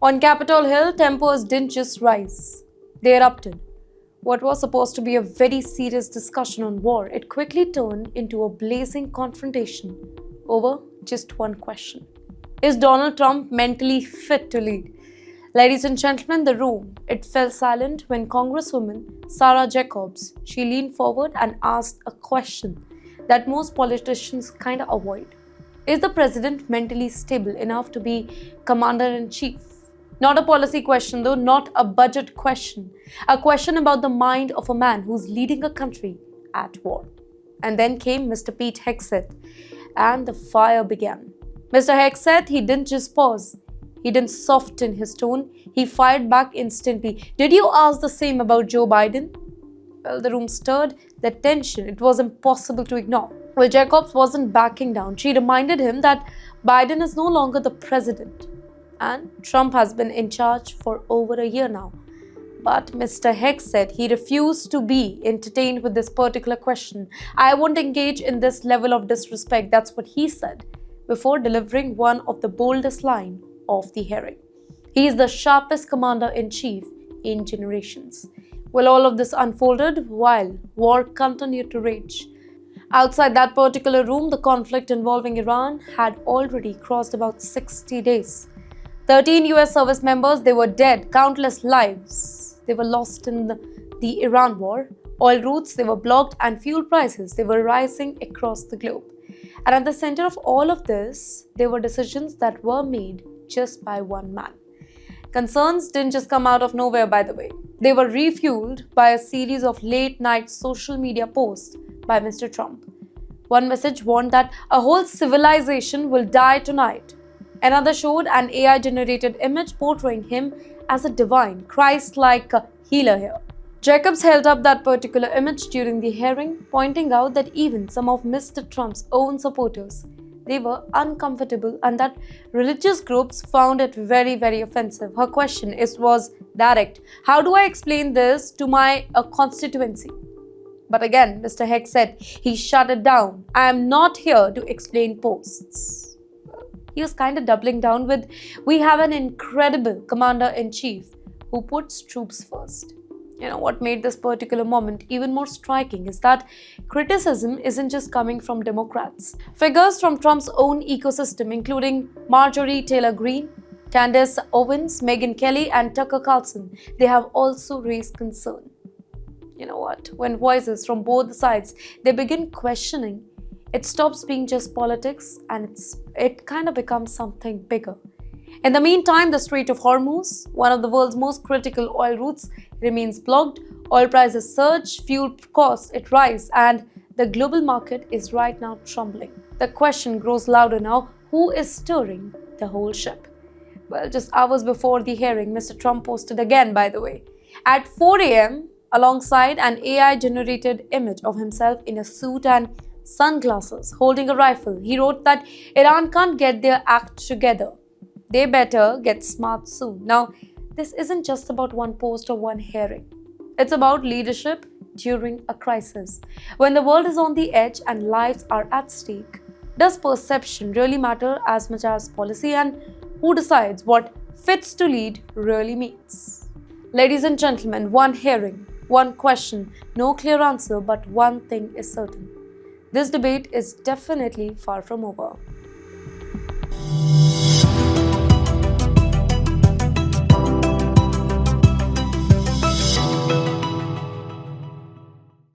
On Capitol Hill, tempers didn't just rise, they erupted. What was supposed to be a very serious discussion on war, it quickly turned into a blazing confrontation over just one question. Is Donald Trump mentally fit to lead? Ladies and gentlemen, the room, it fell silent when Congresswoman Sarah Jacobs, she leaned forward and asked a question that most politicians kind of avoid. Is the president mentally stable enough to be commander-in-chief? Not a policy question though, not a budget question. A question about the mind of a man who's leading a country at war. And then came Mr. Pete Hegseth, and the fire began. Mr. Hegseth, he didn't just pause. He didn't soften his tone. He fired back instantly. Did you ask the same about Joe Biden? Well, the room stirred. The tension, it was impossible to ignore. Well, Jacobs wasn't backing down. She reminded him that Biden is no longer the president. And Trump has been in charge for over a year now. But Mr. Hegseth, he refused to be entertained with this particular question. I won't engage in this level of disrespect. That's what he said before delivering one of the boldest lines of the hearing. He is the sharpest commander-in-chief in generations. Well, all of this unfolded while war continued to rage. Outside that particular room, the conflict involving Iran had already crossed about 60 days. 13 US service members, they were dead, countless lives. They were lost in the Iran war. Oil routes, they were blocked, and fuel prices, they were rising across the globe. And at the center of all of this, there were decisions that were made just by one man. Concerns didn't just come out of nowhere, by the way. They were refueled by a series of late-night social media posts by Mr. Trump. One message warned that a whole civilization will die tonight. Another showed an AI-generated image portraying him as a divine, Christ-like healer here. Jacobs held up that particular image during the hearing, pointing out that even some of Mr. Trump's own supporters, they were uncomfortable and that religious groups found it very, very offensive. Her question was direct. How do I explain this to my constituency? But again, Mr. Hegseth said, he shut it down. I am not here to explain posts. He was kind of doubling down with, we have an incredible commander-in-chief who puts troops first. You know, what made this particular moment even more striking is that criticism isn't just coming from Democrats. Figures from Trump's own ecosystem, including Marjorie Taylor Greene, Candace Owens, Megyn Kelly, and Tucker Carlson, they have also raised concern. You know what? When voices from both sides, they begin questioning, it stops being just politics and it kind of becomes something bigger. In the meantime, the Strait of Hormuz, one of the world's most critical oil routes, remains blocked. Oil prices surge, fuel costs it rise, and the global market is right now trembling. The question grows louder now: who is steering the whole ship? Well, just hours before the hearing, Mr. Trump posted again, by the way, at 4 a.m. alongside an AI-generated image of himself in a suit and sunglasses, holding a rifle. He wrote that Iran can't get their act together. They better get smart soon. Now, this isn't just about one post or one hearing. It's about leadership during a crisis. When the world is on the edge and lives are at stake, does perception really matter as much as policy, and who decides what fits to lead really means? Ladies and gentlemen, one hearing, one question, no clear answer, but one thing is certain. This debate is definitely far from over.